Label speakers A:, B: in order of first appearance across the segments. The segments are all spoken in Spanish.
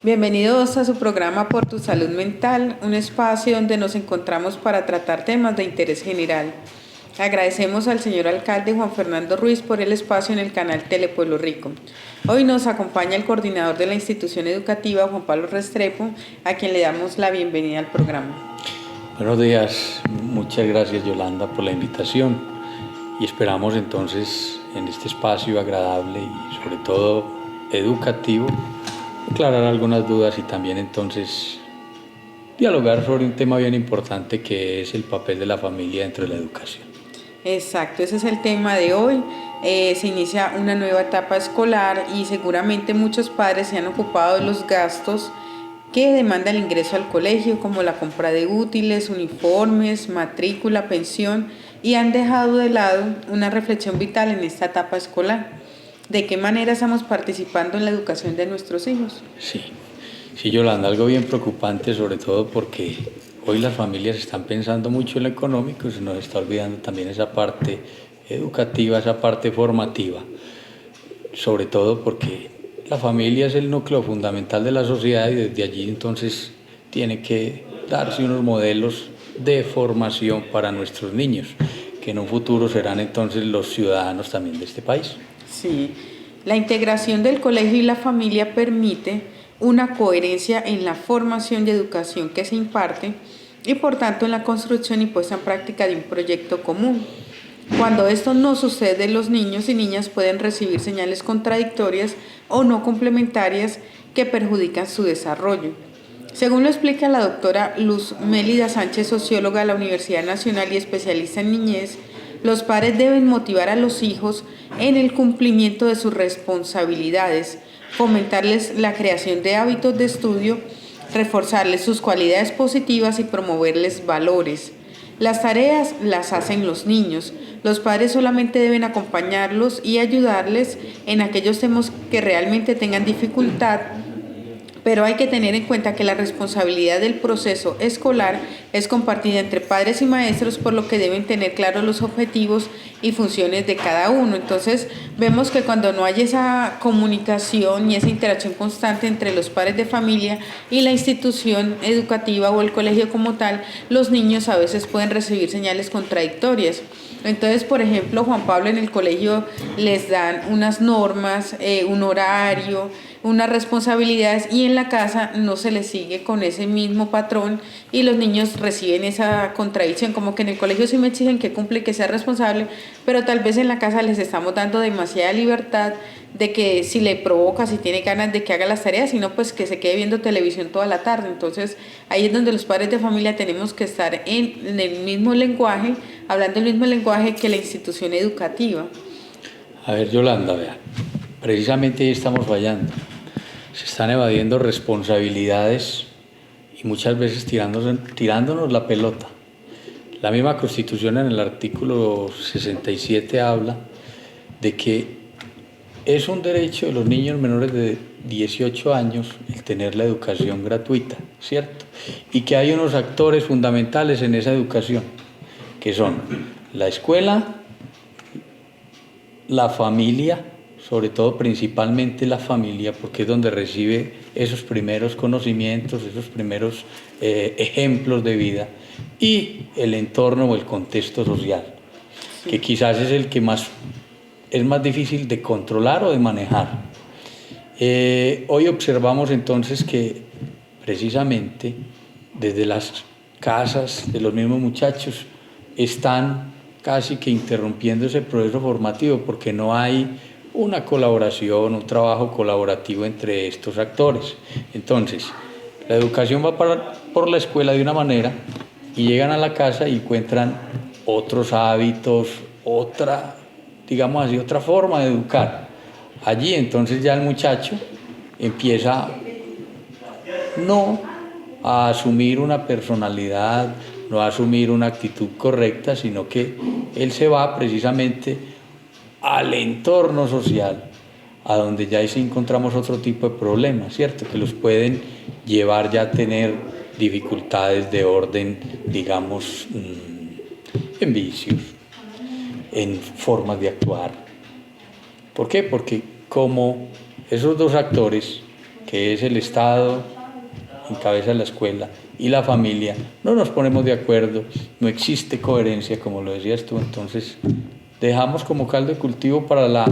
A: Bienvenidos a su programa Por tu Salud Mental, un espacio donde nos encontramos para tratar temas de interés general. Agradecemos al señor alcalde Juan Fernando Ruiz por el espacio en el canal Telepueblo Rico. Hoy nos acompaña el coordinador de la institución educativa, Juan Pablo Restrepo, a quien le damos la bienvenida al programa.
B: Buenos días, muchas gracias Yolanda por la invitación y esperamos entonces en este espacio agradable y sobre todo educativo aclarar algunas dudas y también entonces dialogar sobre un tema bien importante que es el papel de la familia dentro de la educación.
A: Exacto, ese es el tema de hoy. Se inicia una nueva etapa escolar y seguramente muchos padres se han ocupado de los gastos que demanda el ingreso al colegio, como la compra de útiles, uniformes, matrícula, pensión, y han dejado de lado una reflexión vital en esta etapa escolar. ¿De qué manera estamos participando en la educación de nuestros hijos?
B: Sí, Yolanda, algo bien preocupante, sobre todo porque hoy las familias están pensando mucho en lo económico y se nos está olvidando también esa parte educativa, esa parte formativa, sobre todo porque la familia es el núcleo fundamental de la sociedad y desde allí entonces tiene que darse unos modelos de formación para nuestros niños, que en un futuro serán entonces los ciudadanos también de este país.
A: Sí, la integración del colegio y la familia permite una coherencia en la formación y educación que se imparte y por tanto en la construcción y puesta en práctica de un proyecto común. Cuando esto no sucede, los niños y niñas pueden recibir señales contradictorias o no complementarias que perjudican su desarrollo. Según lo explica la doctora Luz Mélida Sánchez, socióloga de la Universidad Nacional y especialista en niñez, los padres deben motivar a los hijos en el cumplimiento de sus responsabilidades, fomentarles la creación de hábitos de estudio, reforzarles sus cualidades positivas y promoverles valores. Las tareas las hacen los niños. Los padres solamente deben acompañarlos y ayudarles en aquellos temas que realmente tengan dificultad, pero hay que tener en cuenta que la responsabilidad del proceso escolar es compartida entre padres y maestros, por lo que deben tener claros los objetivos y funciones de cada uno. Entonces vemos que cuando no hay esa comunicación y esa interacción constante entre los padres de familia y la institución educativa o el colegio como tal, los niños a veces pueden recibir señales contradictorias. Entonces, por ejemplo, Juan Pablo, en el colegio les dan unas normas, un horario, unas responsabilidades, y en la casa no se les sigue con ese mismo patrón y los niños reciben esa contradicción, como que en el colegio sí me exigen que cumple, que sea responsable, pero tal vez en la casa les estamos dando demasiada libertad de que si le provoca, si tiene ganas de que haga las tareas, sino pues que se quede viendo televisión toda la tarde. Entonces ahí es donde los padres de familia tenemos que estar en el mismo lenguaje, hablando el mismo lenguaje que la institución educativa.
B: A ver, Yolanda, vea, precisamente ahí estamos fallando. Se están evadiendo responsabilidades y muchas veces tirándonos la pelota. La misma Constitución en el artículo 67 habla de que es un derecho de los niños menores de 18 años el tener la educación gratuita, ¿cierto? Y que hay unos actores fundamentales en esa educación, que son la escuela, la familia, sobre todo principalmente la familia, porque es donde recibe esos primeros conocimientos, esos primeros ejemplos de vida, y el entorno o el contexto social, que quizás es el que es más difícil de controlar o de manejar. Hoy observamos entonces que precisamente desde las casas de los mismos muchachos están casi que interrumpiendo ese proceso formativo porque no hay una colaboración, un trabajo colaborativo entre estos actores. Entonces, la educación va por la escuela de una manera y llegan a la casa y encuentran otros hábitos, digamos así, otra forma de educar. Allí entonces ya el muchacho empieza no a asumir una personalidad, no a asumir una actitud correcta, sino que él se va precisamente al entorno social, a donde ya sí encontramos otro tipo de problemas, ¿cierto? Que los pueden llevar ya a tener dificultades de orden, digamos, en vicios, en formas de actuar. ¿Por qué? Porque como esos dos actores que es el Estado, encabeza la escuela, y la familia, no nos ponemos de acuerdo, no existe coherencia, como lo decías tú, entonces dejamos como caldo de cultivo para la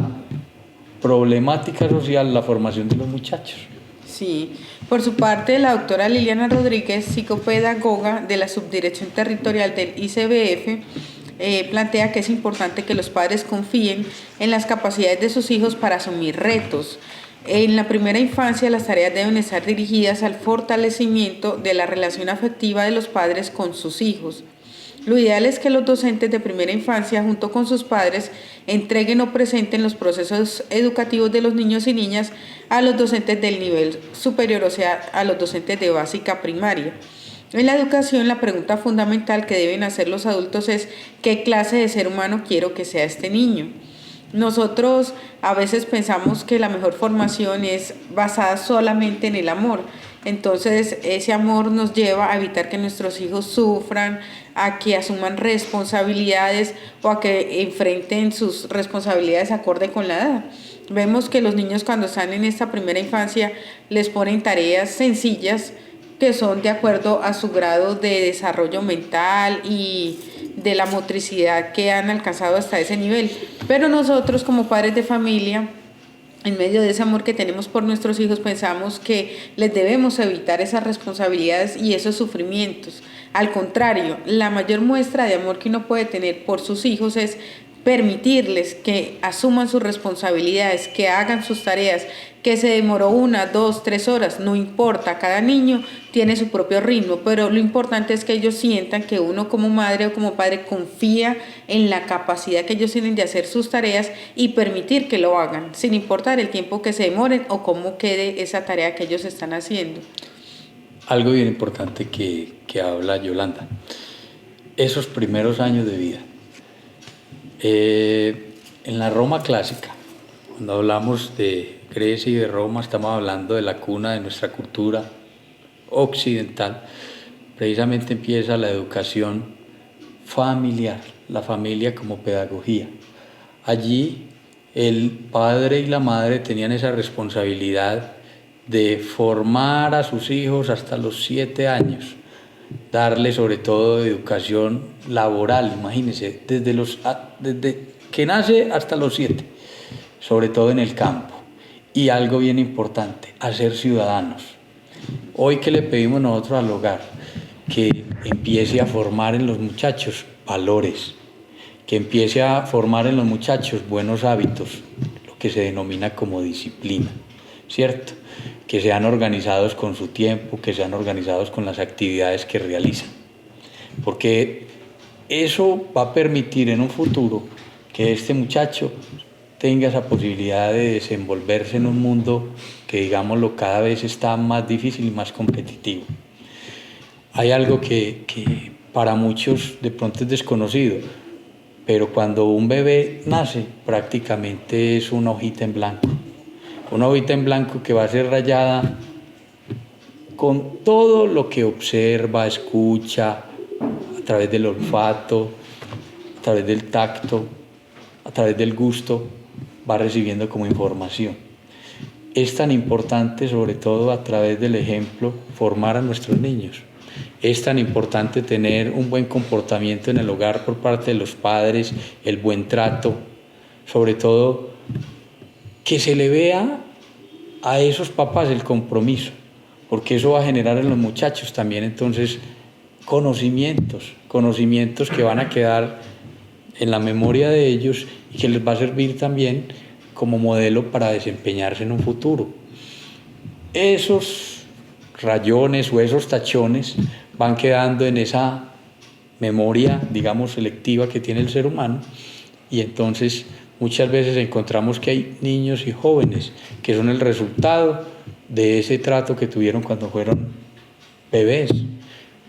B: problemática social la formación de los muchachos.
A: Sí, por su parte, la doctora Liliana Rodríguez, psicopedagoga de la Subdirección Territorial del ICBF, plantea que es importante que los padres confíen en las capacidades de sus hijos para asumir retos. En la primera infancia, las tareas deben estar dirigidas al fortalecimiento de la relación afectiva de los padres con sus hijos. Lo ideal es que los docentes de primera infancia, junto con sus padres, entreguen o presenten los procesos educativos de los niños y niñas a los docentes del nivel superior, o sea, a los docentes de básica primaria. En la educación, la pregunta fundamental que deben hacer los adultos es ¿qué clase de ser humano quiero que sea este niño? Nosotros a veces pensamos que la mejor formación es basada solamente en el amor. Entonces ese amor nos lleva a evitar que nuestros hijos sufran, a que asuman responsabilidades o a que enfrenten sus responsabilidades acorde con la edad. Vemos que los niños cuando están en esta primera infancia les ponen tareas sencillas que son de acuerdo a su grado de desarrollo mental y de la motricidad que han alcanzado hasta ese nivel. Pero nosotros como padres de familia, en medio de ese amor que tenemos por nuestros hijos, pensamos que les debemos evitar esas responsabilidades y esos sufrimientos. Al contrario, la mayor muestra de amor que uno puede tener por sus hijos es permitirles que asuman sus responsabilidades, que hagan sus tareas, que se demoró 1, 2, 3 horas, no importa, cada niño tiene su propio ritmo, pero lo importante es que ellos sientan que uno como madre o como padre confía en la capacidad que ellos tienen de hacer sus tareas y permitir que lo hagan, sin importar el tiempo que se demoren o cómo quede esa tarea que ellos están haciendo.
B: Algo bien importante que habla Yolanda, esos primeros años de vida. En la Roma clásica, cuando hablamos de Grecia y de Roma, estamos hablando de la cuna de nuestra cultura occidental. Precisamente empieza la educación familiar, la familia como pedagogía. Allí el padre y la madre tenían esa responsabilidad de formar a sus hijos hasta los 7 años, darle sobre todo educación laboral, imagínense, desde que nace hasta los 7, sobre todo en el campo. Y algo bien importante, hacer ciudadanos. Hoy que le pedimos nosotros al hogar, que empiece a formar en los muchachos valores, que empiece a formar en los muchachos buenos hábitos, lo que se denomina como disciplina, ¿cierto? Que sean organizados con su tiempo, que sean organizados con las actividades que realizan. Porque eso va a permitir en un futuro que este muchacho tenga esa posibilidad de desenvolverse en un mundo que, digámoslo, cada vez está más difícil y más competitivo. Hay algo que para muchos de pronto es desconocido, pero cuando un bebé nace prácticamente es una hojita en blanco. Una hojita en blanco que va a ser rayada con todo lo que observa, escucha, a través del olfato, a través del tacto, a través del gusto, va recibiendo como información. Es tan importante, sobre todo a través del ejemplo, formar a nuestros niños. Es tan importante tener un buen comportamiento en el hogar por parte de los padres, el buen trato, sobre todo que se le vea a esos papás el compromiso, porque eso va a generar en los muchachos también entonces conocimientos que van a quedar en la memoria de ellos y que les va a servir también como modelo para desempeñarse en un futuro. Esos rayones o esos tachones van quedando en esa memoria, digamos, selectiva que tiene el ser humano, y entonces muchas veces encontramos que hay niños y jóvenes que son el resultado de ese trato que tuvieron cuando fueron bebés,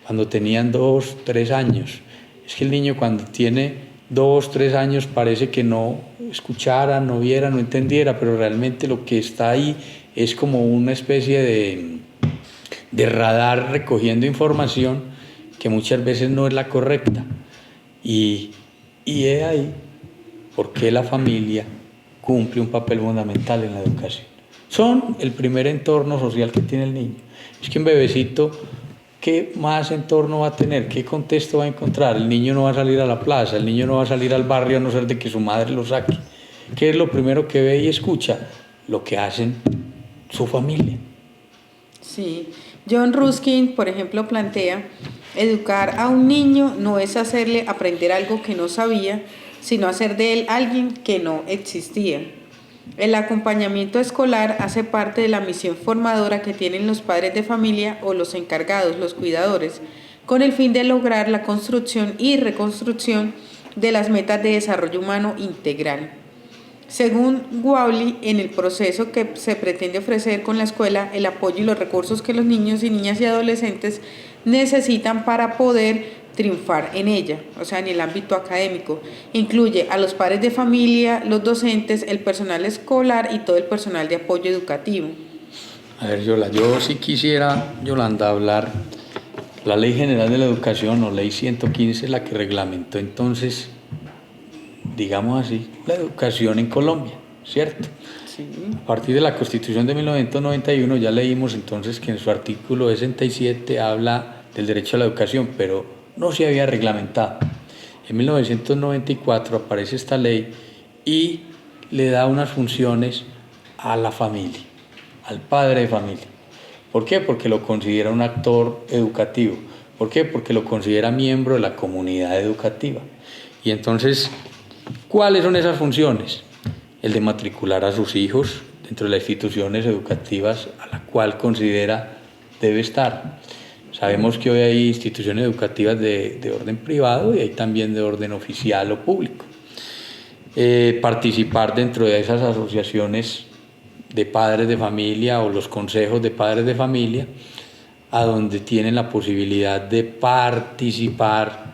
B: cuando tenían 2, 3 años. Es que el niño cuando tiene 2, 3 años parece que no escuchara, no viera, no entendiera, pero realmente lo que está ahí es como una especie de radar recogiendo información que muchas veces no es la correcta. Y es ahí porque la familia cumple un papel fundamental en la educación. son el primer entorno social que tiene el niño. Es que un bebecito, ¿qué más entorno va a tener? ¿Qué contexto va a encontrar? El niño no va a salir a la plaza, el niño no va a salir al barrio a no ser de que su madre lo saque. ¿Qué es lo primero que ve y escucha? Lo que hacen su familia.
A: Sí, John Ruskin, por ejemplo, plantea, educar a un niño no es hacerle aprender algo que no sabía, sino hacer de él alguien que no existía. El acompañamiento escolar hace parte de la misión formadora que tienen los padres de familia o los encargados, los cuidadores, con el fin de lograr la construcción y reconstrucción de las metas de desarrollo humano integral. Según Wowley, en el proceso que se pretende ofrecer con la escuela, el apoyo y los recursos que los niños y niñas y adolescentes necesitan para poder triunfar en ella, o sea, en el ámbito académico. Incluye a los padres de familia, los docentes, el personal escolar y todo el personal de apoyo educativo.
B: A ver, yo sí quisiera, Yolanda, hablar la Ley General de la Educación o Ley 115, la que reglamentó entonces, digamos así, la educación en Colombia, ¿cierto?
A: Sí.
B: A partir de la Constitución de 1991 ya leímos entonces que en su artículo 67 habla del derecho a la educación, pero no se había reglamentado. En 1994 aparece esta ley y le da unas funciones a la familia, al padre de familia. ¿Por qué? Porque lo considera un actor educativo. ¿Por qué? Porque lo considera miembro de la comunidad educativa. Y entonces, ¿cuáles son esas funciones? El de matricular a sus hijos dentro de las instituciones educativas a la cual considera debe estar. Sabemos que hoy hay instituciones educativas de orden privado y hay también de orden oficial o público. Participar dentro de esas asociaciones de padres de familia o los consejos de padres de familia, a donde tienen la posibilidad de participar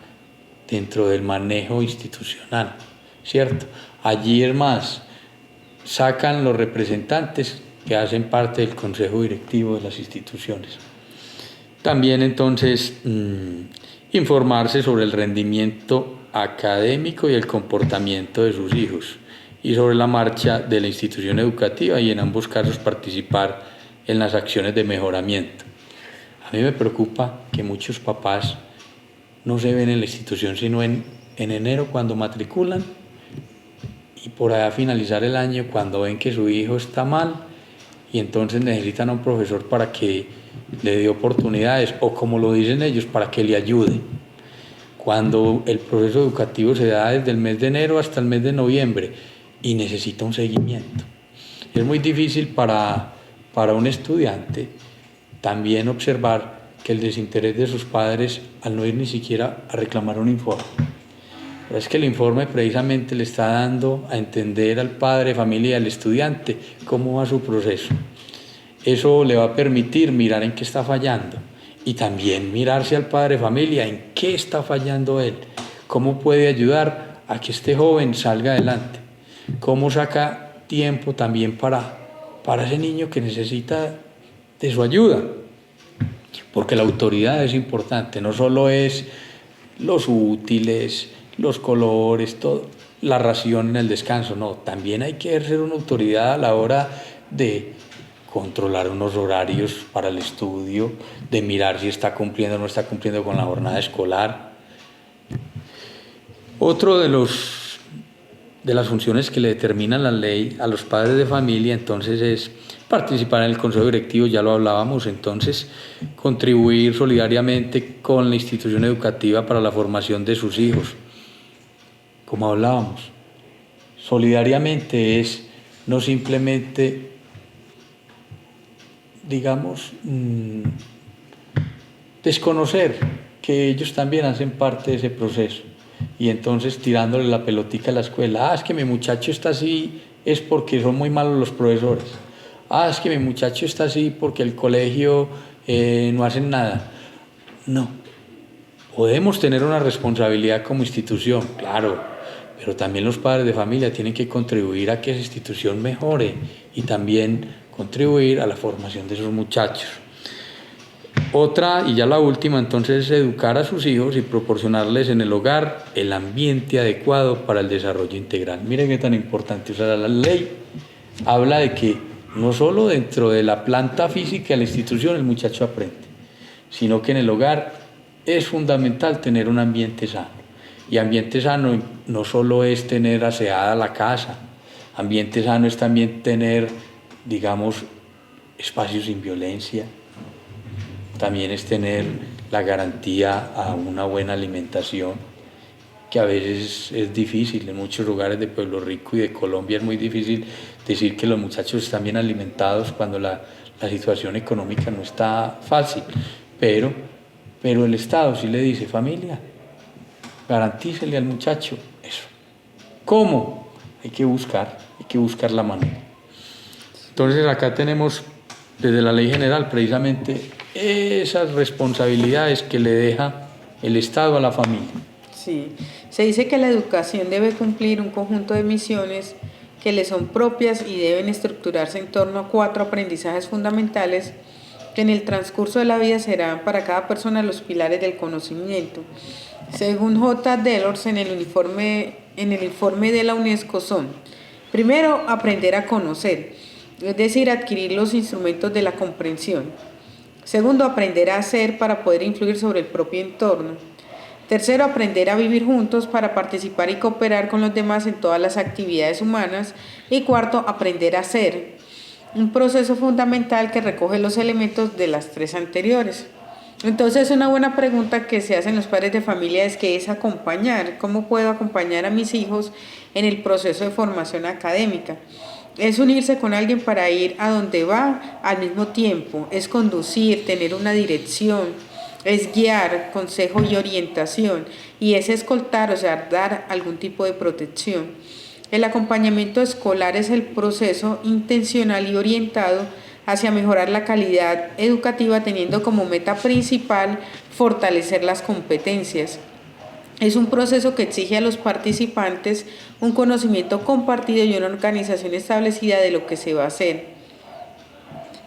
B: dentro del manejo institucional, ¿cierto? Allí es más, sacan los representantes que hacen parte del consejo directivo de las instituciones. También entonces informarse sobre el rendimiento académico y el comportamiento de sus hijos y sobre la marcha de la institución educativa y en ambos casos participar en las acciones de mejoramiento. A mí me preocupa que muchos papás no se ven en la institución sino en enero cuando matriculan y por allá finalizar el año cuando ven que su hijo está mal y entonces necesitan a un profesor para que le dé oportunidades o como lo dicen ellos, para que le ayude. Cuando el proceso educativo se da desde el mes de enero hasta el mes de noviembre y necesita un seguimiento. Es muy difícil para un estudiante también observar que el desinterés de sus padres al no ir ni siquiera a reclamar un informe. Pero es que el informe precisamente le está dando a entender al padre de familia y al estudiante cómo va su proceso. Eso le va a permitir mirar en qué está fallando y también mirarse al padre de familia en qué está fallando él, cómo puede ayudar a que este joven salga adelante, cómo saca tiempo también para ese niño que necesita de su ayuda, porque la autoridad es importante, no solo es los útiles, los colores, todo, la ración en el descanso, no, también hay que ejercer una autoridad a la hora de controlar unos horarios para el estudio, de mirar si está cumpliendo o no está cumpliendo con la jornada escolar. Otro de las funciones que le determina la ley a los padres de familia entonces es participar en el consejo directivo, ya lo hablábamos, entonces contribuir solidariamente con la institución educativa para la formación de sus hijos. Como hablábamos, solidariamente es no simplemente, digamos, desconocer que ellos también hacen parte de ese proceso y entonces tirándole la pelotica a la escuela, es que mi muchacho está así, es porque son muy malos los profesores, es que mi muchacho está así porque el colegio no hacen nada. No, podemos tener una responsabilidad como institución, claro, pero también los padres de familia tienen que contribuir a que esa institución mejore y también contribuir a la formación de esos muchachos. Otra, y ya la última, entonces, es educar a sus hijos y proporcionarles en el hogar el ambiente adecuado para el desarrollo integral. Miren qué tan importante, o sea, la ley habla de que No solo dentro de la planta física de la institución el muchacho aprende, sino que en el hogar es fundamental tener un ambiente sano. Y ambiente sano no solo es tener aseada la casa, ambiente sano es también tener, digamos, espacios sin violencia, también es tener la garantía a una buena alimentación, que a veces es difícil. En muchos lugares de Pueblo Rico y de Colombia es muy difícil decir que los muchachos están bien alimentados cuando la situación económica no está fácil, pero el Estado sí le dice: familia, garantícele al muchacho eso. ¿Cómo? Hay que buscar la manera. Entonces acá tenemos desde la Ley General precisamente esas responsabilidades que le deja el Estado a la familia.
A: Sí, se dice que la educación debe cumplir un conjunto de misiones que le son propias y deben estructurarse en torno a 4 aprendizajes fundamentales que en el transcurso de la vida serán para cada persona los pilares del conocimiento. Según J. Delors, en el informe de la UNESCO son: primero, aprender a conocer, es decir, adquirir los instrumentos de la comprensión. Segundo, aprender a hacer para poder influir sobre el propio entorno. Tercero, aprender a vivir juntos para participar y cooperar con los demás en todas las actividades humanas. Y cuarto, aprender a ser, un proceso fundamental que recoge los elementos de las 3 anteriores. Entonces, una buena pregunta que se hacen los padres de familia es: ¿qué es acompañar? ¿Cómo puedo acompañar a mis hijos en el proceso de formación académica? Es unirse con alguien para ir a donde va al mismo tiempo, es conducir, tener una dirección, es guiar, consejo y orientación, y es escoltar, o sea, dar algún tipo de protección. El acompañamiento escolar es el proceso intencional y orientado hacia mejorar la calidad educativa, teniendo como meta principal fortalecer las competencias. Es un proceso que exige a los participantes un conocimiento compartido y una organización establecida de lo que se va a hacer.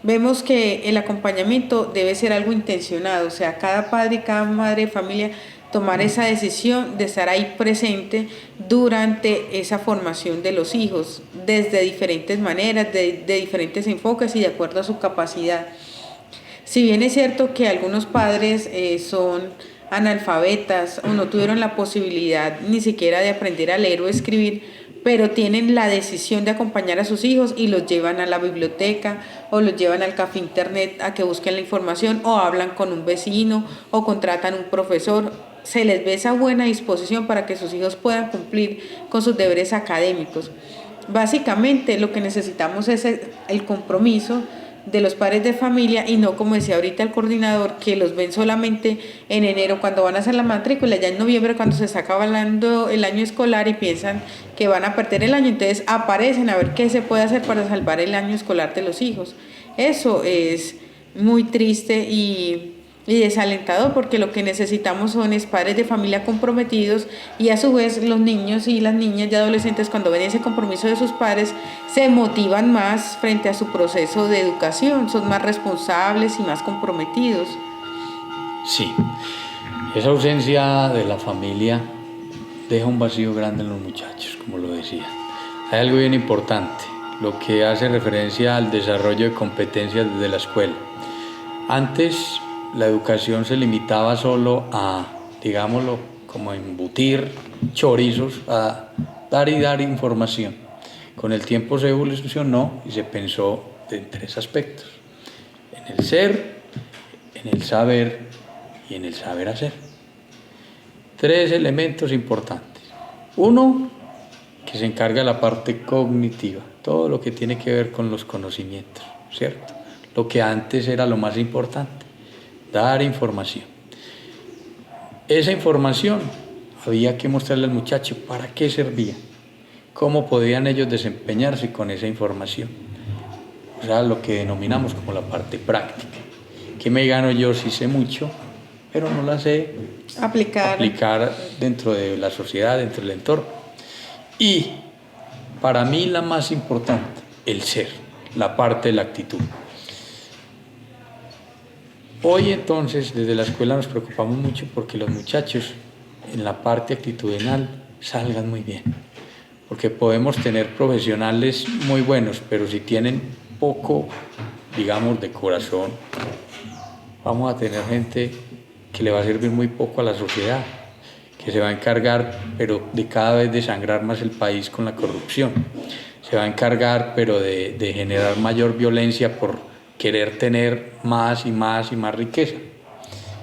A: Vemos que el acompañamiento debe ser algo intencionado, o sea, cada padre y cada madre de familia tomar esa decisión de estar ahí presente durante esa formación de los hijos, desde diferentes maneras, de diferentes enfoques y de acuerdo a su capacidad. Si bien es cierto que algunos padres son analfabetas o no tuvieron la posibilidad ni siquiera de aprender a leer o escribir, pero tienen la decisión de acompañar a sus hijos y los llevan a la biblioteca o los llevan al café internet a que busquen la información, o hablan con un vecino o contratan un profesor. Se les ve esa buena disposición para que sus hijos puedan cumplir con sus deberes académicos. Básicamente lo que necesitamos es el compromiso de los padres de familia, y no, como decía ahorita el coordinador, que los ven solamente en enero cuando van a hacer la matrícula, ya en noviembre cuando se está acabando el año escolar y piensan que van a perder el año, entonces aparecen a ver qué se puede hacer para salvar el año escolar de los hijos. Eso es muy triste y desalentador, porque lo que necesitamos son padres de familia comprometidos, y a su vez los niños y las niñas y adolescentes, cuando ven ese compromiso de sus padres, se motivan más frente a su proceso de educación, son más responsables y más comprometidos.
B: Sí, esa ausencia de la familia deja un vacío grande en los muchachos, como lo decía. Hay algo bien importante, lo que hace referencia al desarrollo de competencias desde la escuela. Antes la educación se limitaba solo a, digámoslo, como embutir chorizos, a dar y dar información. Con el tiempo se evolucionó y se pensó en 3 aspectos: en el ser, en el saber y en el saber hacer. 3 elementos importantes. 1, que se encarga de la parte cognitiva, todo lo que tiene que ver con los conocimientos, ¿cierto? Lo que antes era lo más importante: dar información. Esa información había que mostrarle al muchacho para qué servía, cómo podían ellos desempeñarse con esa información. O sea, lo que denominamos como la parte práctica. ¿Qué me gano yo si sé mucho, pero no la sé aplicar dentro de la sociedad, dentro del entorno? Y para mí la más importante, el ser, la parte de la actitud. Hoy entonces desde la escuela nos preocupamos mucho porque los muchachos en la parte actitudinal salgan muy bien, porque podemos tener profesionales muy buenos, pero si tienen poco, digamos, de corazón, vamos a tener gente que le va a servir muy poco a la sociedad, que se va a encargar, pero de cada vez desangrar más el país con la corrupción. Se va a encargar, pero de generar mayor violencia por querer tener más y más y más riqueza.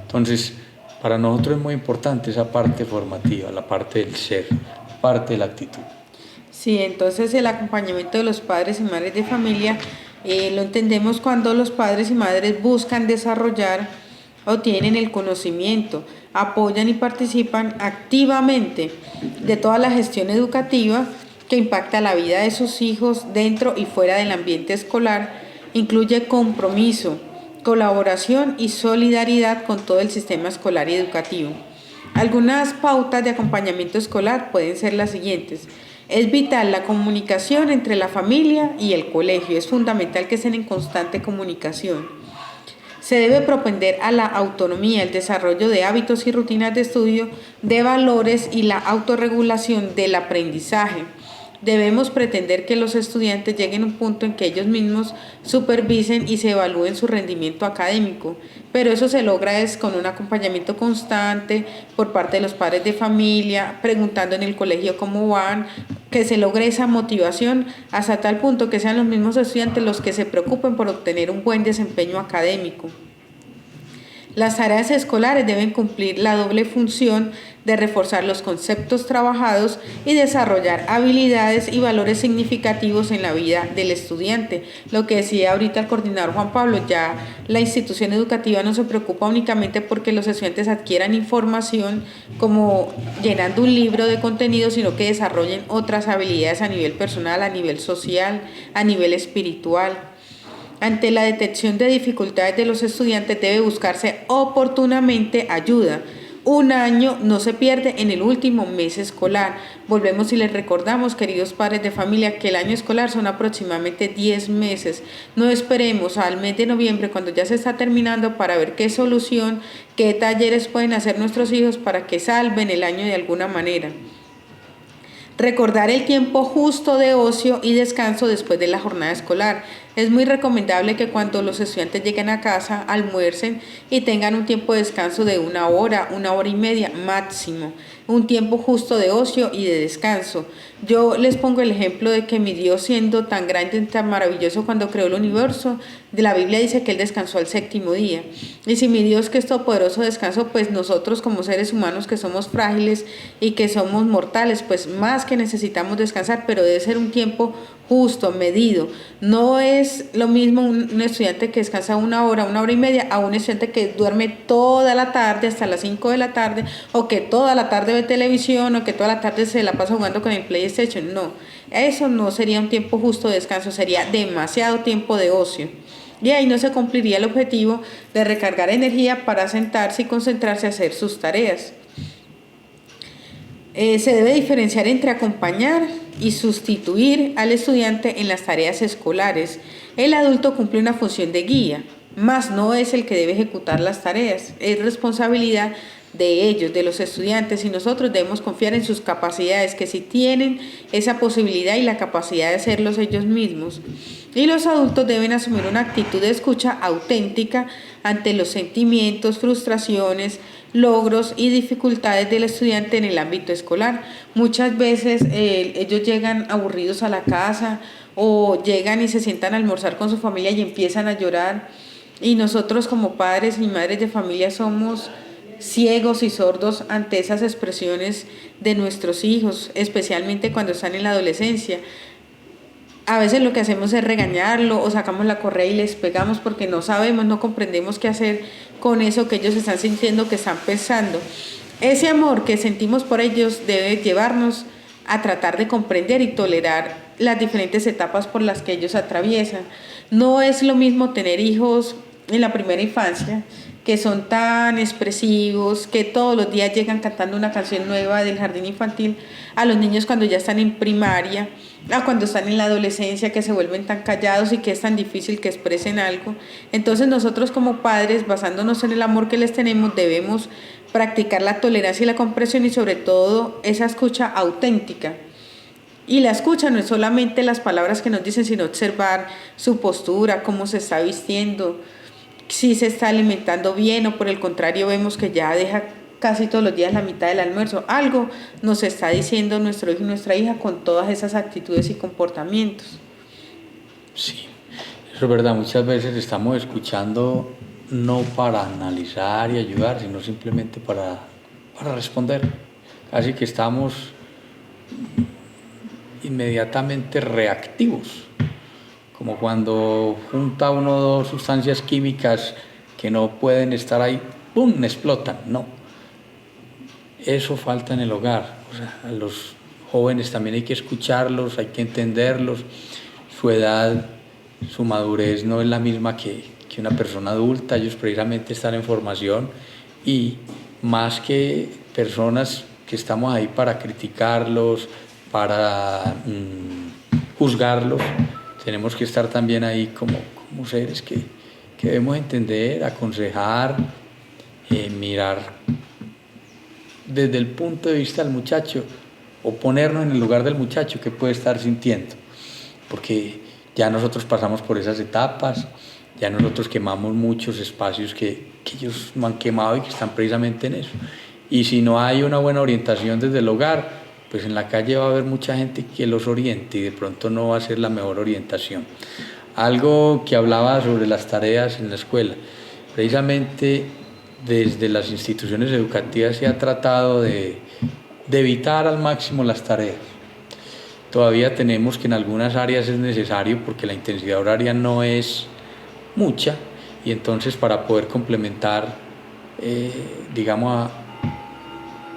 B: Entonces, para nosotros es muy importante esa parte formativa, la parte del ser, la parte de la actitud.
A: Sí, entonces el acompañamiento de los padres y madres de familia lo entendemos cuando los padres y madres buscan desarrollar o tienen el conocimiento, apoyan y participan activamente de toda la gestión educativa que impacta la vida de sus hijos dentro y fuera del ambiente escolar, incluye compromiso, colaboración y solidaridad con todo el sistema escolar y educativo. Algunas pautas de acompañamiento escolar pueden ser las siguientes. Es vital la comunicación entre la familia y el colegio. Es fundamental que estén en constante comunicación. Se debe propender a la autonomía, el desarrollo de hábitos y rutinas de estudio, de valores y la autorregulación del aprendizaje. Debemos pretender que los estudiantes lleguen a un punto en que ellos mismos supervisen y se evalúen su rendimiento académico, pero eso se logra es con un acompañamiento constante por parte de los padres de familia, preguntando en el colegio cómo van, que se logre esa motivación hasta tal punto que sean los mismos estudiantes los que se preocupen por obtener un buen desempeño académico. Las tareas escolares deben cumplir la doble función de reforzar los conceptos trabajados y desarrollar habilidades y valores significativos en la vida del estudiante. Lo que decía ahorita el coordinador Juan Pablo, ya la institución educativa no se preocupa únicamente porque los estudiantes adquieran información como llenando un libro de contenido, sino que desarrollen otras habilidades a nivel personal, a nivel social, a nivel espiritual. Ante la detección de dificultades de los estudiantes debe buscarse oportunamente ayuda. Un año no se pierde en el último mes escolar. Volvemos y les recordamos, queridos padres de familia, que el año escolar son aproximadamente 10 meses. No esperemos al mes de noviembre, cuando ya se está terminando, para ver qué solución, qué talleres pueden hacer nuestros hijos para que salven el año de alguna manera. Recordar el tiempo justo de ocio y descanso después de la jornada escolar. Es muy recomendable que cuando los estudiantes lleguen a casa, almuercen y tengan un tiempo de descanso de 1 hora, 1 hora y media máximo. Un tiempo justo de ocio y de descanso. Yo les pongo el ejemplo de que mi Dios, siendo tan grande y tan maravilloso cuando creó el universo, de la Biblia dice que Él descansó al 7º día. Y si mi Dios, que es todopoderoso, descansó, pues nosotros como seres humanos que somos frágiles y que somos mortales, pues más que necesitamos descansar, pero debe ser un tiempo justo, medido. No es lo mismo un estudiante que descansa 1 hora, 1 hora y media, a un estudiante que duerme toda la tarde hasta las 5 de la tarde, o que toda la tarde ve televisión, o que toda la tarde se la pasa jugando con el PlayStation. No, eso no sería un tiempo justo de descanso, sería demasiado tiempo de ocio. Y ahí no se cumpliría el objetivo de recargar energía para sentarse y concentrarse a hacer sus tareas. Se debe diferenciar entre acompañar y sustituir al estudiante en las tareas escolares. El adulto cumple una función de guía, mas no es el que debe ejecutar las tareas. Es responsabilidad de ellos, de los estudiantes, y nosotros debemos confiar en sus capacidades, que si tienen esa posibilidad y la capacidad de hacerlos ellos mismos. Y los adultos deben asumir una actitud de escucha auténtica ante los sentimientos, frustraciones, logros y dificultades del estudiante en el ámbito escolar. Muchas veces ellos llegan aburridos a la casa o llegan y se sientan a almorzar con su familia y empiezan a llorar, y nosotros como padres y madres de familia somos ciegos y sordos ante esas expresiones de nuestros hijos, especialmente cuando están en la adolescencia. A veces lo que hacemos es regañarlo o sacamos la correa y les pegamos porque no sabemos, no comprendemos qué hacer con eso que ellos están sintiendo, que están pensando. Ese amor que sentimos por ellos debe llevarnos a tratar de comprender y tolerar las diferentes etapas por las que ellos atraviesan. No es lo mismo tener hijos en la primera infancia, que son tan expresivos, que todos los días llegan cantando una canción nueva del jardín infantil, a los niños cuando ya están en primaria, a cuando están en la adolescencia, que se vuelven tan callados y que es tan difícil que expresen algo. Entonces nosotros como padres, basándonos en el amor que les tenemos, debemos practicar la tolerancia y la comprensión, y sobre todo esa escucha auténtica. Y la escucha no es solamente las palabras que nos dicen, sino observar su postura, cómo se está vistiendo, si se está alimentando bien o por el contrario vemos que ya deja casi todos los días la mitad del almuerzo. Algo nos está diciendo nuestro hijo y nuestra hija con todas esas actitudes y comportamientos.
B: Sí, eso es verdad. Muchas veces estamos escuchando no para analizar y ayudar, sino simplemente para responder. Casi que estamos inmediatamente reactivos, como cuando junta uno o dos sustancias químicas que no pueden estar ahí, ¡pum!, explotan. No, eso falta en el hogar. O sea, a los jóvenes también hay que escucharlos, hay que entenderlos. Su edad, su madurez no es la misma que una persona adulta. Ellos precisamente están en formación y más que personas que estamos ahí para criticarlos, para juzgarlos, tenemos que estar también ahí como seres que debemos entender, aconsejar, mirar desde el punto de vista del muchacho o ponernos en el lugar del muchacho que puede estar sintiendo, porque ya nosotros pasamos por esas etapas, ya nosotros quemamos muchos espacios que ellos no han quemado y que están precisamente en eso. Y si no hay una buena orientación desde el hogar, pues en la calle va a haber mucha gente que los oriente y de pronto no va a ser la mejor orientación. Algo que hablaba sobre las tareas en la escuela, precisamente desde las instituciones educativas se ha tratado de evitar al máximo las tareas. Todavía tenemos que en algunas áreas es necesario porque la intensidad horaria no es mucha y entonces para poder complementar, digamos,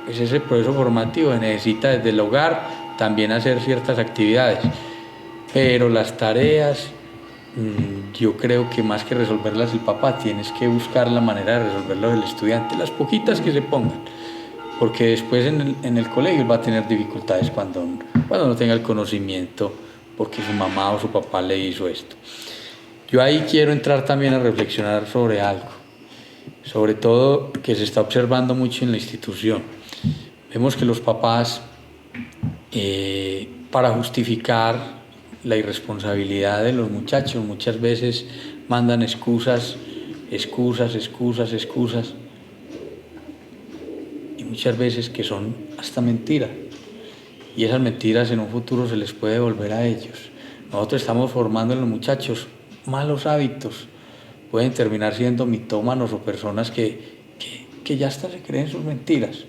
B: pues ese proceso formativo se necesita desde el hogar también hacer ciertas actividades, pero las tareas, yo creo que más que resolverlas el papá, tienes que buscar la manera de resolverlas el estudiante, las poquitas que se pongan, porque después en el colegio va a tener dificultades cuando no tenga el conocimiento, porque su mamá o su papá le hizo esto. Yo ahí quiero entrar también a reflexionar sobre algo, sobre todo que se está observando mucho en la institución. Vemos que los papás, para justificar la irresponsabilidad de los muchachos, muchas veces mandan excusas, y muchas veces que son hasta mentiras. Y esas mentiras en un futuro se les puede devolver a ellos. Nosotros estamos formando en los muchachos malos hábitos. Pueden terminar siendo mitómanos o personas que ya hasta se creen sus mentiras.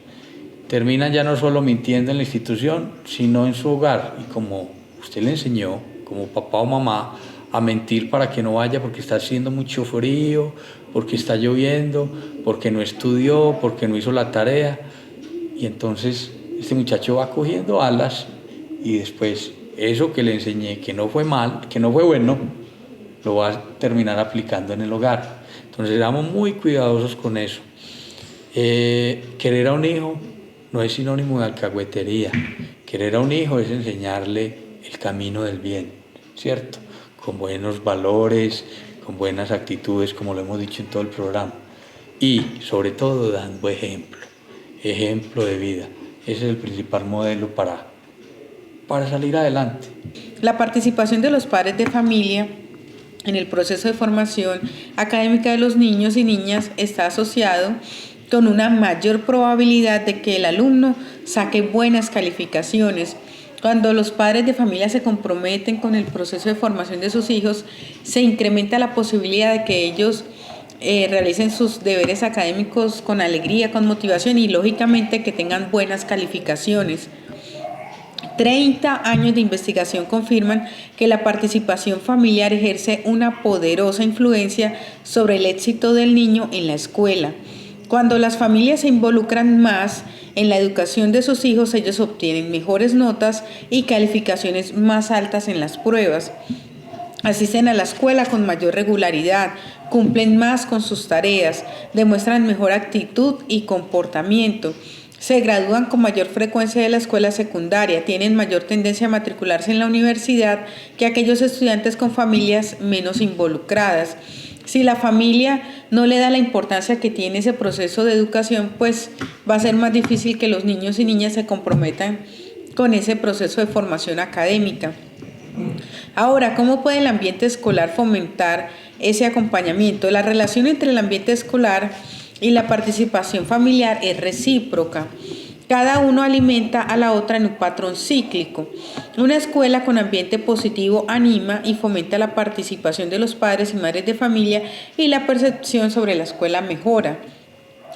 B: Terminan ya no solo mintiendo en la institución, sino en su hogar. Y como usted le enseñó, como papá o mamá, a mentir para que no vaya porque está haciendo mucho frío, porque está lloviendo, porque no estudió, porque no hizo la tarea. Y entonces este muchacho va cogiendo alas y después eso que le enseñé, que no fue mal, que no fue bueno, lo va a terminar aplicando en el hogar. Entonces seamos muy cuidadosos con eso. Querer a un hijo no es sinónimo de alcahuetería. Querer a un hijo es enseñarle el camino del bien, ¿cierto? Con buenos valores, con buenas actitudes, como lo hemos dicho en todo el programa. Y sobre todo dando ejemplo de vida. Ese es el principal modelo para salir adelante.
A: La participación de los padres de familia en el proceso de formación académica de los niños y niñas está asociado con una mayor probabilidad de que el alumno saque buenas calificaciones. Cuando los padres de familia se comprometen con el proceso de formación de sus hijos, se incrementa la posibilidad de que ellos realicen sus deberes académicos con alegría, con motivación y lógicamente que tengan buenas calificaciones. 30 años de investigación confirman que la participación familiar ejerce una poderosa influencia sobre el éxito del niño en la escuela. Cuando las familias se involucran más en la educación de sus hijos, ellos obtienen mejores notas y calificaciones más altas en las pruebas. Asisten a la escuela con mayor regularidad, cumplen más con sus tareas, demuestran mejor actitud y comportamiento. Se gradúan con mayor frecuencia de la escuela secundaria, tienen mayor tendencia a matricularse en la universidad que aquellos estudiantes con familias menos involucradas. Si la familia no le da la importancia que tiene ese proceso de educación, pues va a ser más difícil que los niños y niñas se comprometan con ese proceso de formación académica. Ahora, ¿cómo puede el ambiente escolar fomentar ese acompañamiento? La relación entre el ambiente escolar y la participación familiar es recíproca. Cada uno alimenta a la otra en un patrón cíclico. Una escuela con ambiente positivo anima y fomenta la participación de los padres y madres de familia y la percepción sobre la escuela mejora.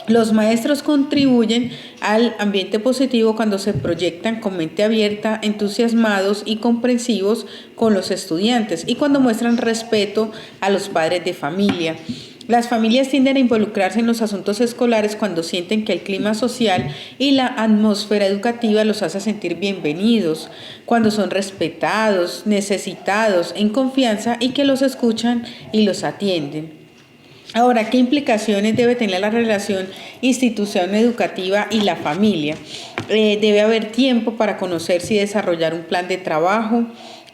A: Los maestros contribuyen al ambiente positivo cuando se proyectan con mente abierta, entusiasmados y comprensivos con los estudiantes y cuando muestran respeto a los padres de familia. Las familias tienden a involucrarse en los asuntos escolares cuando sienten que el clima social y la atmósfera educativa los hace sentir bienvenidos, cuando son respetados, necesitados, en confianza y que los escuchan y los atienden. Ahora, ¿qué implicaciones debe tener la relación institución educativa y la familia? Debe haber tiempo para conocerse y desarrollar un plan de trabajo,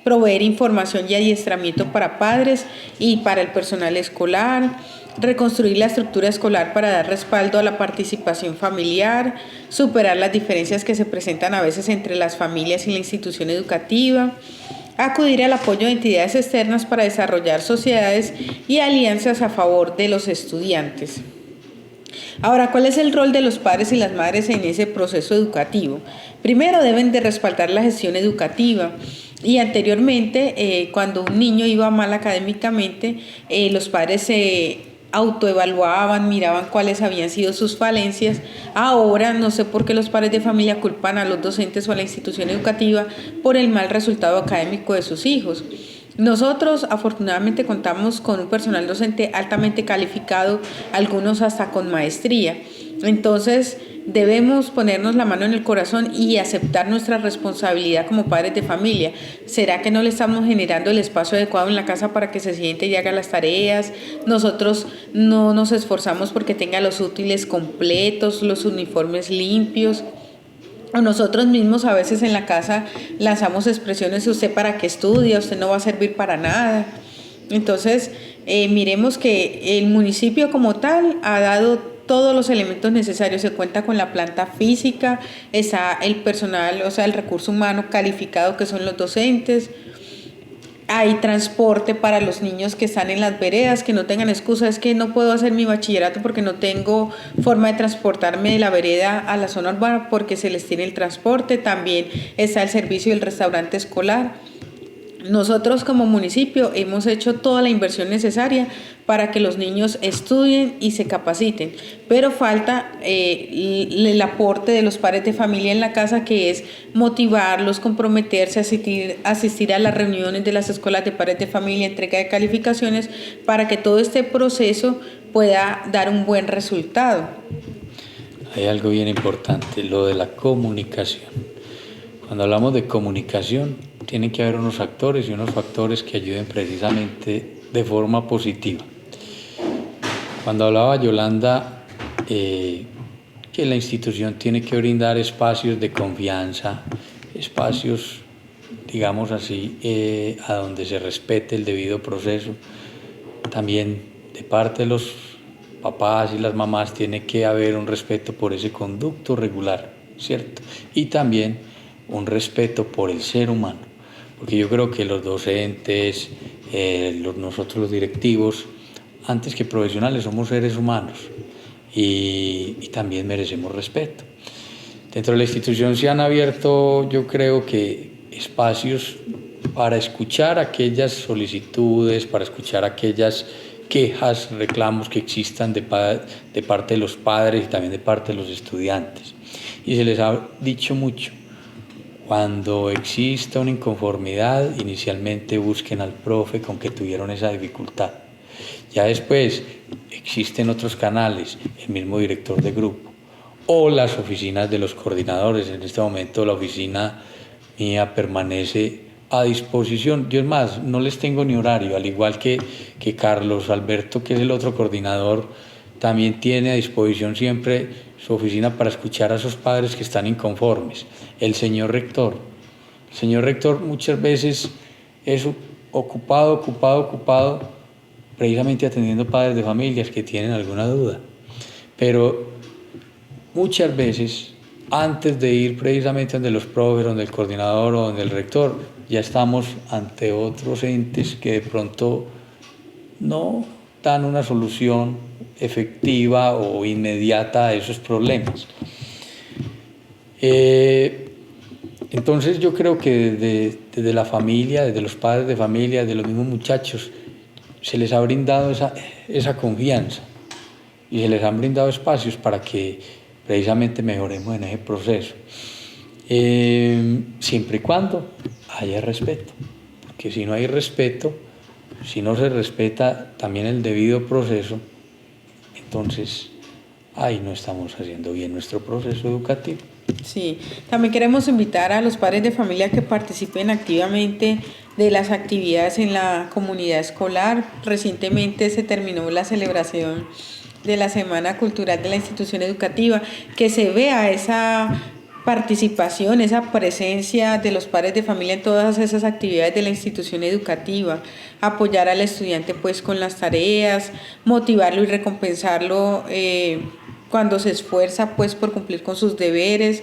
A: proveer información y adiestramiento para padres y para el personal escolar, reconstruir la estructura escolar para dar respaldo a la participación familiar, superar las diferencias que se presentan a veces entre las familias y la institución educativa, acudir al apoyo de entidades externas para desarrollar sociedades y alianzas a favor de los estudiantes. Ahora, ¿cuál es el rol de los padres y las madres en ese proceso educativo? Primero, deben de respaldar la gestión educativa. Y anteriormente, cuando un niño iba mal académicamente, los padres se autoevaluaban, miraban cuáles habían sido sus falencias. Ahora no sé por qué los padres de familia culpan a los docentes o a la institución educativa por el mal resultado académico de sus hijos. Nosotros afortunadamente contamos con un personal docente altamente calificado, algunos hasta con maestría. Entonces debemos ponernos la mano en el corazón y aceptar nuestra responsabilidad como padres de familia. ¿Será que no le estamos generando el espacio adecuado en la casa para que se siente y haga las tareas? Nosotros no nos esforzamos porque tenga los útiles completos, los uniformes limpios. O nosotros mismos a veces en la casa lanzamos expresiones: ¿usted para qué estudia? Usted no va a servir para nada. Entonces, miremos que el municipio como tal ha dado todos los elementos necesarios. Se cuenta con la planta física, está el personal, o sea, el recurso humano calificado que son los docentes. Hay transporte para los niños que están en las veredas, que no tengan excusa: es que no puedo hacer mi bachillerato porque no tengo forma de transportarme de la vereda a la zona urbana, porque se les tiene el transporte. También está el servicio del restaurante escolar. Nosotros como municipio hemos hecho toda la inversión necesaria para que los niños estudien y se capaciten, pero falta el aporte de los padres de familia en la casa, que es motivarlos, comprometerse, asistir a las reuniones de las escuelas de padres de familia, entrega de calificaciones, para que todo este proceso pueda dar un buen resultado.
B: Hay algo bien importante, lo de la comunicación. Cuando hablamos de comunicación, tienen que haber unos actores y unos factores que ayuden precisamente de forma positiva. Cuando hablaba Yolanda, que la institución tiene que brindar espacios de confianza, espacios, digamos así, a donde se respete el debido proceso. También de parte de los papás y las mamás tiene que haber un respeto por ese conducto regular, ¿cierto? Y también un respeto por el ser humano, porque yo creo que los docentes, nosotros los directivos, antes que profesionales, somos seres humanos y también merecemos respeto. Dentro de la institución se han abierto, yo creo que, espacios para escuchar aquellas solicitudes, para escuchar aquellas quejas, reclamos que existan de parte de los padres y también de parte de los estudiantes. Y se les ha dicho mucho: cuando exista una inconformidad, inicialmente busquen al profe con que tuvieron esa dificultad. Ya después existen otros canales, el mismo director de grupo o las oficinas de los coordinadores. En este momento la oficina mía permanece a disposición. Yo, es más, no les tengo ni horario, al igual que Carlos Alberto, que es el otro coordinador, también tiene a disposición siempre su oficina para escuchar a esos padres que están inconformes. El señor rector muchas veces es ocupado, precisamente atendiendo padres de familias que tienen alguna duda. Pero muchas veces antes de ir precisamente donde los profes, donde el coordinador o donde el rector, ya estamos ante otros entes que de pronto no dan una solución efectiva o inmediata a esos problemas. Entonces yo creo que desde la familia, desde los padres de familia, desde los mismos muchachos, se les ha brindado esa confianza y se les han brindado espacios para que precisamente mejoremos en ese proceso. Siempre y cuando haya respeto, porque si no hay respeto, si no se respeta también el debido proceso, entonces ahí no estamos haciendo bien nuestro proceso educativo.
A: Sí, también queremos invitar a los padres de familia que participen activamente de las actividades en la comunidad escolar. Recientemente se terminó la celebración de la Semana Cultural de la institución educativa, que se vea esa participación, esa presencia de los padres de familia en todas esas actividades de la institución educativa, apoyar al estudiante pues con las tareas, motivarlo y recompensarlo cuando se esfuerza pues por cumplir con sus deberes,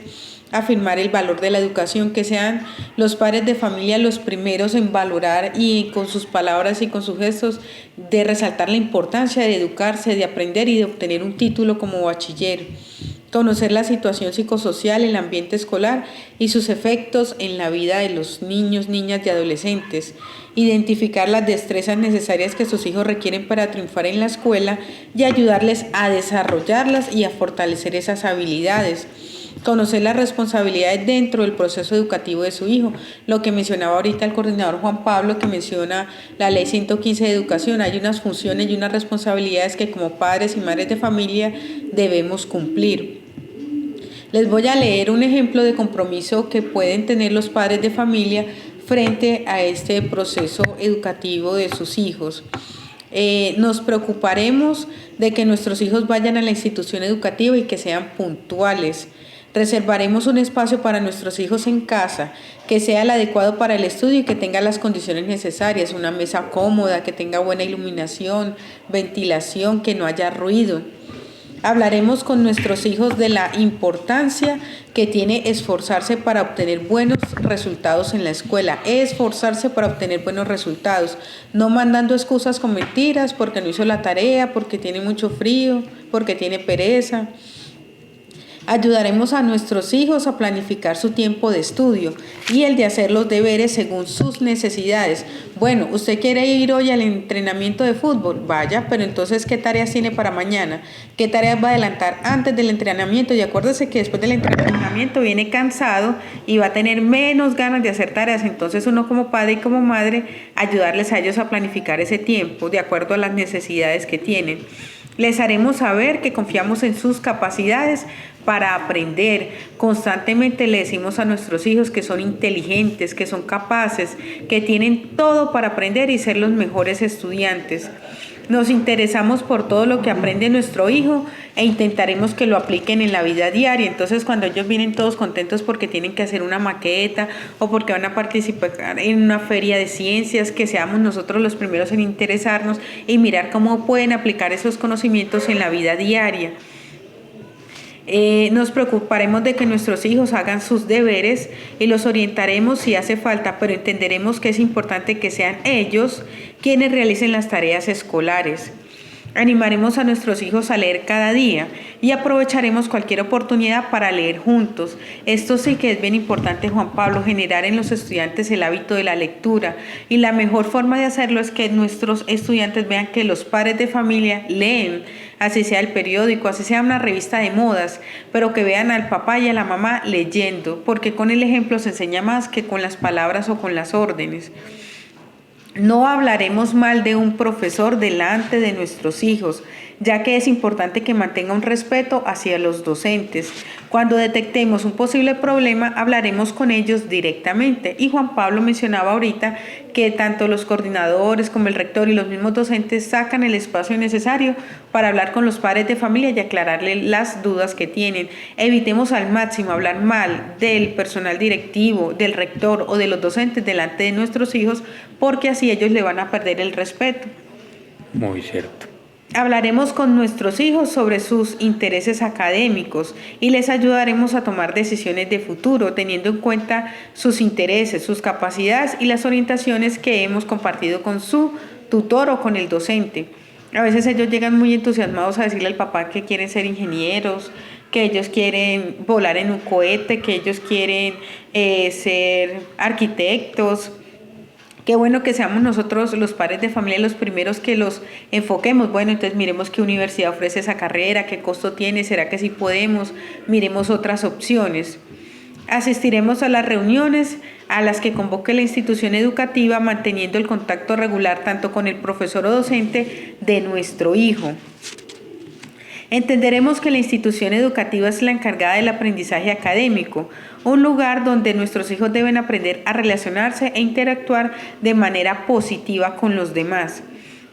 A: afirmar el valor de la educación, que sean los padres de familia los primeros en valorar y con sus palabras y con sus gestos de resaltar la importancia de educarse, de aprender y de obtener un título como bachiller. Conocer la situación psicosocial, el ambiente escolar y sus efectos en la vida de los niños, niñas y adolescentes. Identificar las destrezas necesarias que sus hijos requieren para triunfar en la escuela y ayudarles a desarrollarlas y a fortalecer esas habilidades. Conocer las responsabilidades dentro del proceso educativo de su hijo. Lo que mencionaba ahorita el coordinador Juan Pablo, que menciona la ley 115 de educación. Hay unas funciones y unas responsabilidades que como padres y madres de familia debemos cumplir. Les voy a leer un ejemplo de compromiso que pueden tener los padres de familia frente a este proceso educativo de sus hijos. Nos preocuparemos de que nuestros hijos vayan a la institución educativa y que sean puntuales. Reservaremos un espacio para nuestros hijos en casa, que sea el adecuado para el estudio y que tenga las condiciones necesarias, una mesa cómoda, que tenga buena iluminación, ventilación, que no haya ruido. Hablaremos con nuestros hijos de la importancia que tiene esforzarse para obtener buenos resultados en la escuela, esforzarse para obtener buenos resultados, no mandando excusas con mentiras porque no hizo la tarea, porque tiene mucho frío, porque tiene pereza. Ayudaremos a nuestros hijos a planificar su tiempo de estudio y el de hacer los deberes según sus necesidades. Bueno, usted quiere ir hoy al entrenamiento de fútbol, vaya, pero entonces ¿qué tareas tiene para mañana? ¿Qué tareas va a adelantar antes del entrenamiento? Y acuérdese que después del entrenamiento viene cansado y va a tener menos ganas de hacer tareas. Entonces uno como padre y como madre, ayudarles a ellos a planificar ese tiempo de acuerdo a las necesidades que tienen. Les haremos saber que confiamos en sus capacidades para aprender. Constantemente le decimos a nuestros hijos que son inteligentes, que son capaces, que tienen todo para aprender y ser los mejores estudiantes. Nos interesamos por todo lo que aprende nuestro hijo e intentaremos que lo apliquen en la vida diaria. Entonces, cuando ellos vienen todos contentos porque tienen que hacer una maqueta o porque van a participar en una feria de ciencias, que seamos nosotros los primeros en interesarnos y mirar cómo pueden aplicar esos conocimientos en la vida diaria. Nos preocuparemos de que nuestros hijos hagan sus deberes y los orientaremos si hace falta, pero entenderemos que es importante que sean ellos quienes realicen las tareas escolares. Animaremos a nuestros hijos a leer cada día y aprovecharemos cualquier oportunidad para leer juntos. Esto sí que es bien importante, Juan Pablo, generar en los estudiantes el hábito de la lectura. Y la mejor forma de hacerlo es que nuestros estudiantes vean que los padres de familia leen, así sea el periódico, así sea una revista de modas, pero que vean al papá y a la mamá leyendo, porque con el ejemplo se enseña más que con las palabras o con las órdenes. No hablaremos mal de un profesor delante de nuestros hijos, ya que es importante que mantenga un respeto hacia los docentes. Cuando detectemos un posible problema, hablaremos con ellos directamente. Y Juan Pablo mencionaba ahorita que tanto los coordinadores como el rector y los mismos docentes sacan el espacio necesario para hablar con los padres de familia y aclararle las dudas que tienen. Evitemos al máximo hablar mal del personal directivo, del rector o de los docentes delante de nuestros hijos, porque así ellos le van a perder el respeto.
B: Muy cierto.
A: Hablaremos con nuestros hijos sobre sus intereses académicos y les ayudaremos a tomar decisiones de futuro, teniendo en cuenta sus intereses, sus capacidades y las orientaciones que hemos compartido con su tutor o con el docente. A veces ellos llegan muy entusiasmados a decirle al papá que quieren ser ingenieros, que ellos quieren volar en un cohete, que ellos quieren ser arquitectos. Qué bueno que seamos nosotros los padres de familia los primeros que los enfoquemos. Bueno, entonces miremos qué universidad ofrece esa carrera, qué costo tiene, será que sí podemos, miremos otras opciones. Asistiremos a las reuniones a las que convoque la institución educativa, manteniendo el contacto regular tanto con el profesor o docente de nuestro hijo. Entenderemos que la institución educativa es la encargada del aprendizaje académico, un lugar donde nuestros hijos deben aprender a relacionarse e interactuar de manera positiva con los demás.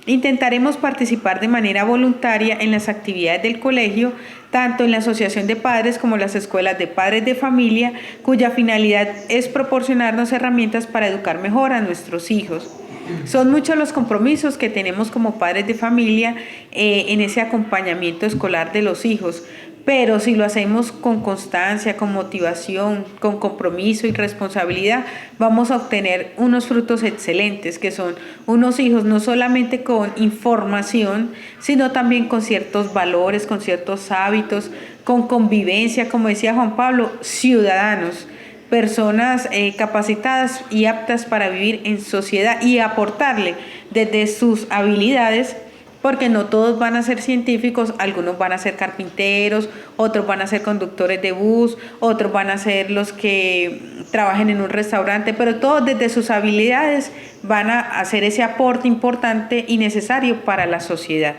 A: Intentaremos participar de manera voluntaria en las actividades del colegio, tanto en la asociación de padres como en las escuelas de padres de familia, cuya finalidad es proporcionarnos herramientas para educar mejor a nuestros hijos. Son muchos los compromisos que tenemos como padres de familia en ese acompañamiento escolar de los hijos, pero si lo hacemos con constancia, con motivación, con compromiso y responsabilidad, vamos a obtener unos frutos excelentes, que son unos hijos no solamente con información, sino también con ciertos valores, con ciertos hábitos, con convivencia, como decía Juan Pablo, ciudadanos, personas capacitadas y aptas para vivir en sociedad y aportarle desde sus habilidades, porque no todos van a ser científicos, algunos van a ser carpinteros, otros van a ser conductores de bus, otros van a ser los que trabajen en un restaurante, pero todos desde sus habilidades van a hacer ese aporte importante y necesario para la sociedad.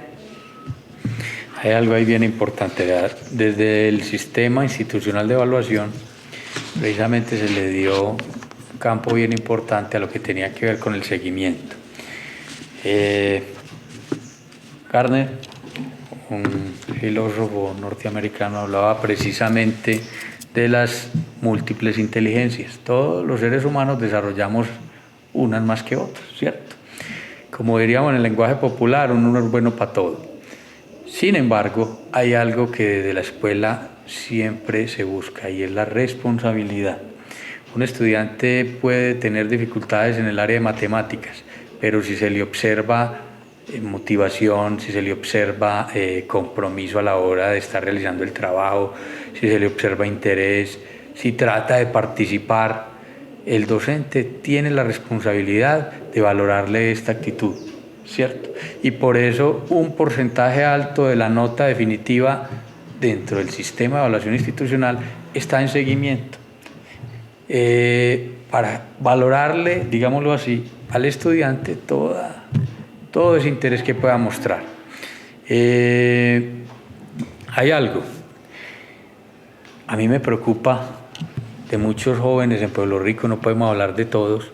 B: Hay algo ahí bien importante, ¿verdad? Desde el sistema institucional de evaluación, precisamente se le dio un campo bien importante a lo que tenía que ver con el seguimiento. Gardner, un filósofo norteamericano, hablaba precisamente de las múltiples inteligencias. Todos los seres humanos desarrollamos unas más que otras, ¿cierto? Como diríamos en el lenguaje popular, uno es bueno para todo. Sin embargo, hay algo que desde la escuela siempre se busca y es la responsabilidad. Un estudiante puede tener dificultades en el área de matemáticas, pero si se le observa motivación, si se le observa compromiso a la hora de estar realizando el trabajo, si se le observa interés, si trata de participar, el docente tiene la responsabilidad de valorarle esta actitud, ¿cierto? Y por eso un porcentaje alto de la nota definitiva dentro del sistema de evaluación institucional está en seguimiento. Para valorarle, digámoslo así, al estudiante todo ese interés que pueda mostrar. Hay algo, a mí me preocupa de muchos jóvenes en Pueblo Rico, no podemos hablar de todos,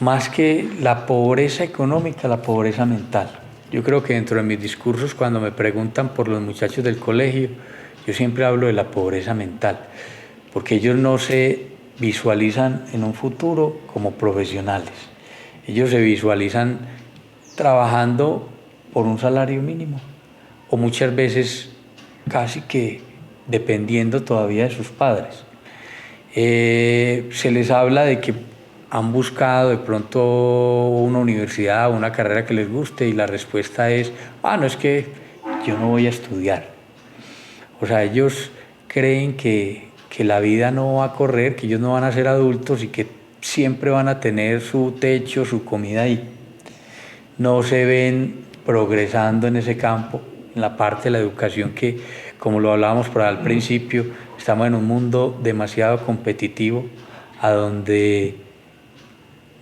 B: más que la pobreza económica, la pobreza mental. Yo creo que dentro de mis discursos, cuando me preguntan por los muchachos del colegio, yo siempre hablo de la pobreza mental, porque ellos no se visualizan en un futuro como profesionales. Ellos se visualizan trabajando por un salario mínimo, o muchas veces casi que dependiendo todavía de sus padres. Se les habla de que han buscado de pronto una universidad o una carrera que les guste y la respuesta es, no, es que yo no voy a estudiar. O sea, ellos creen que la vida no va a correr, que ellos no van a ser adultos y que siempre van a tener su techo, su comida ahí. No se ven progresando en ese campo, en la parte de la educación que, como lo hablábamos por ahí al principio, estamos en un mundo demasiado competitivo, a donde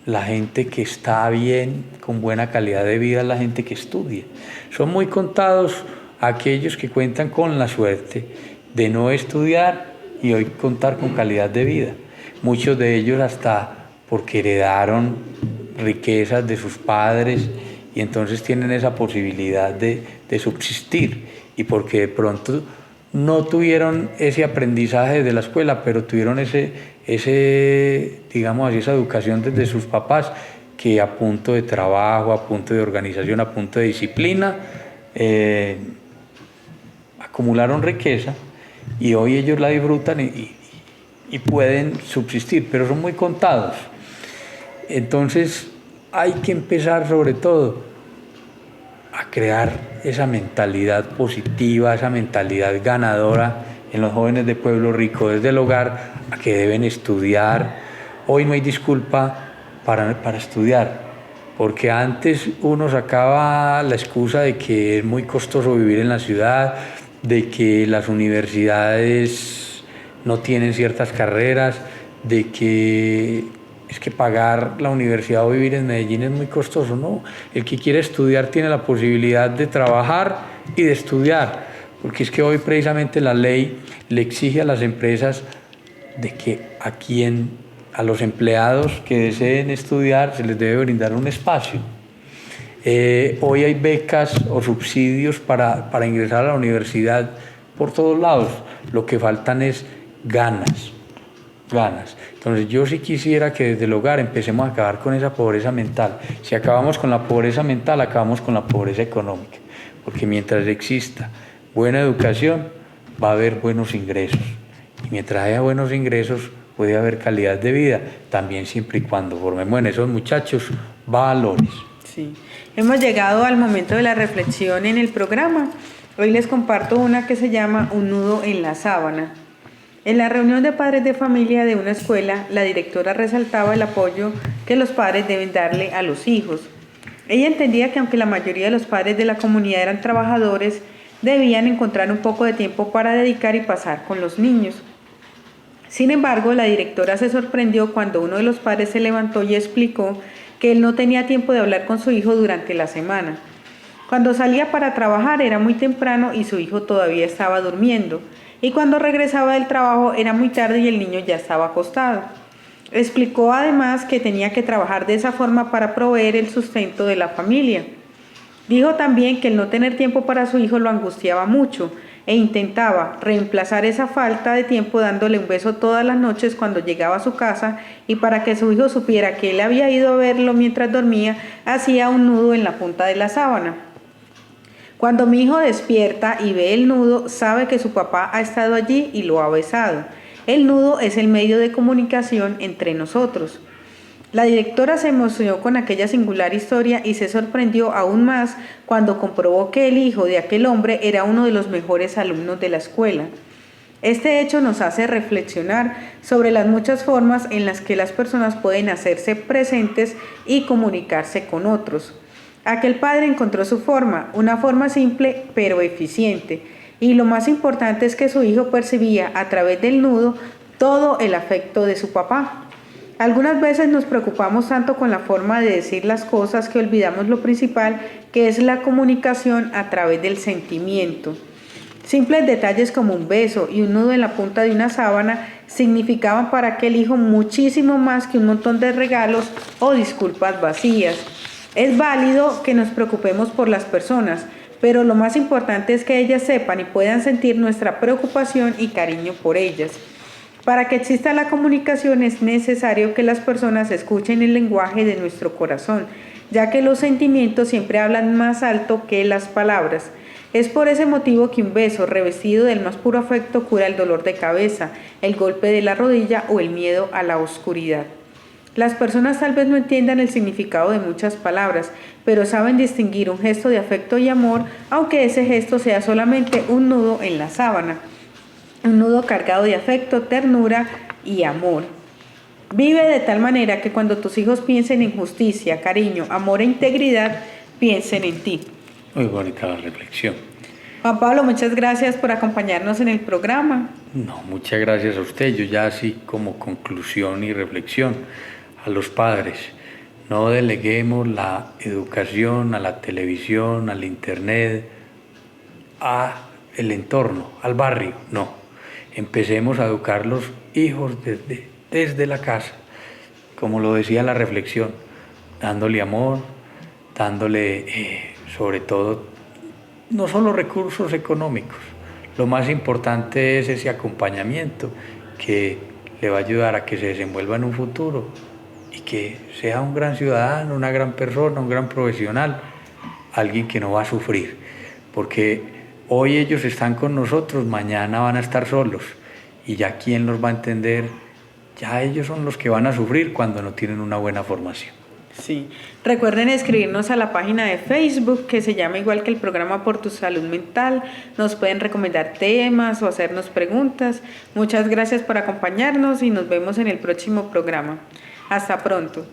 B: la gente que está bien, con buena calidad de vida, es la gente que estudia. Son muy contados aquellos que cuentan con la suerte de no estudiar y hoy contar con calidad de vida. Muchos de ellos hasta porque heredaron riquezas de sus padres y entonces tienen esa posibilidad de subsistir, y porque de pronto no tuvieron ese aprendizaje desde la escuela, pero tuvieron digamos así, esa educación desde sus papás, que a punto de trabajo, a punto de organización, a punto de disciplina, acumularon riqueza y hoy ellos la disfrutan y pueden subsistir, pero son muy contados. Entonces hay que empezar sobre todo a crear esa mentalidad positiva, esa mentalidad ganadora en los jóvenes de Pueblo Rico desde el hogar, a que deben estudiar. Hoy no hay disculpa para estudiar, porque antes uno sacaba la excusa de que es muy costoso vivir en la ciudad, de que las universidades no tienen ciertas carreras, de que es que pagar la universidad o vivir en Medellín es muy costoso. No, el que quiere estudiar tiene la posibilidad de trabajar y de estudiar, porque es que hoy precisamente la ley le exige a las empresas de que a los empleados que deseen estudiar se les debe brindar un espacio. Hoy hay becas o subsidios para ingresar a la universidad por todos lados. Lo que faltan es ganas. Entonces yo sí quisiera que desde el hogar empecemos a acabar con esa pobreza mental. Si acabamos con la pobreza mental, acabamos con la pobreza económica, porque mientras exista buena educación va a haber buenos ingresos, y mientras haya buenos ingresos puede haber calidad de vida, también siempre y cuando formemos en esos muchachos valores.
A: Sí, hemos llegado al momento de la reflexión en el programa. Hoy les comparto una que se llama Un nudo en la sábana. En la reunión de padres de familia de una escuela, la directora resaltaba el apoyo que los padres deben darle a los hijos. Ella entendía que aunque la mayoría de los padres de la comunidad eran trabajadores, debían encontrar un poco de tiempo para dedicar y pasar con los niños. Sin embargo, la directora se sorprendió cuando uno de los padres se levantó y explicó que él no tenía tiempo de hablar con su hijo durante la semana. Cuando salía para trabajar era muy temprano y su hijo todavía estaba durmiendo. Y cuando regresaba del trabajo era muy tarde y el niño ya estaba acostado. Explicó además que tenía que trabajar de esa forma para proveer el sustento de la familia. Dijo también que el no tener tiempo para su hijo lo angustiaba mucho e intentaba reemplazar esa falta de tiempo dándole un beso todas las noches cuando llegaba a su casa, y para que su hijo supiera que él había ido a verlo mientras dormía, hacía un nudo en la punta de la sábana. Cuando mi hijo despierta y ve el nudo, sabe que su papá ha estado allí y lo ha besado. El nudo es el medio de comunicación entre nosotros. La directora se emocionó con aquella singular historia y se sorprendió aún más cuando comprobó que el hijo de aquel hombre era uno de los mejores alumnos de la escuela. Este hecho nos hace reflexionar sobre las muchas formas en las que las personas pueden hacerse presentes y comunicarse con otros. Aquel padre encontró su forma, una forma simple pero eficiente, y lo más importante es que su hijo percibía a través del nudo todo el afecto de su papá. Algunas veces nos preocupamos tanto con la forma de decir las cosas que olvidamos lo principal, que es la comunicación a través del sentimiento. Simples detalles como un beso y un nudo en la punta de una sábana significaban para aquel hijo muchísimo más que un montón de regalos o disculpas vacías. Es válido que nos preocupemos por las personas, pero lo más importante es que ellas sepan y puedan sentir nuestra preocupación y cariño por ellas. Para que exista la comunicación es necesario que las personas escuchen el lenguaje de nuestro corazón, ya que los sentimientos siempre hablan más alto que las palabras. Es por ese motivo que un beso revestido del más puro afecto cura el dolor de cabeza, el golpe de la rodilla o el miedo a la oscuridad. Las personas tal vez no entiendan el significado de muchas palabras, pero saben distinguir un gesto de afecto y amor, aunque ese gesto sea solamente un nudo en la sábana, un nudo cargado de afecto, ternura y amor. Vive de tal manera que cuando tus hijos piensen en justicia, cariño, amor e integridad, piensen en ti.
B: Muy bonita la reflexión.
A: Juan Pablo, muchas gracias por acompañarnos en el programa.
B: No, muchas gracias a usted. Yo ya así como conclusión y reflexión a los padres, no deleguemos la educación a la televisión, al internet, a el entorno, al barrio, no. Empecemos a educar los hijos desde la casa, como lo decía la reflexión, dándole amor, dándole sobre todo, no solo recursos económicos, lo más importante es ese acompañamiento que le va a ayudar a que se desenvuelva en un futuro y que sea un gran ciudadano, una gran persona, un gran profesional, alguien que no va a sufrir. porque hoy ellos están con nosotros, mañana van a estar solos y ya quién los va a entender, ya ellos son los que van a sufrir cuando no tienen una buena formación.
A: Sí, recuerden escribirnos a la página de Facebook que se llama igual que el programa Por tu Salud Mental. Nos pueden recomendar temas o hacernos preguntas. Muchas gracias por acompañarnos y nos vemos en el próximo programa. Hasta pronto.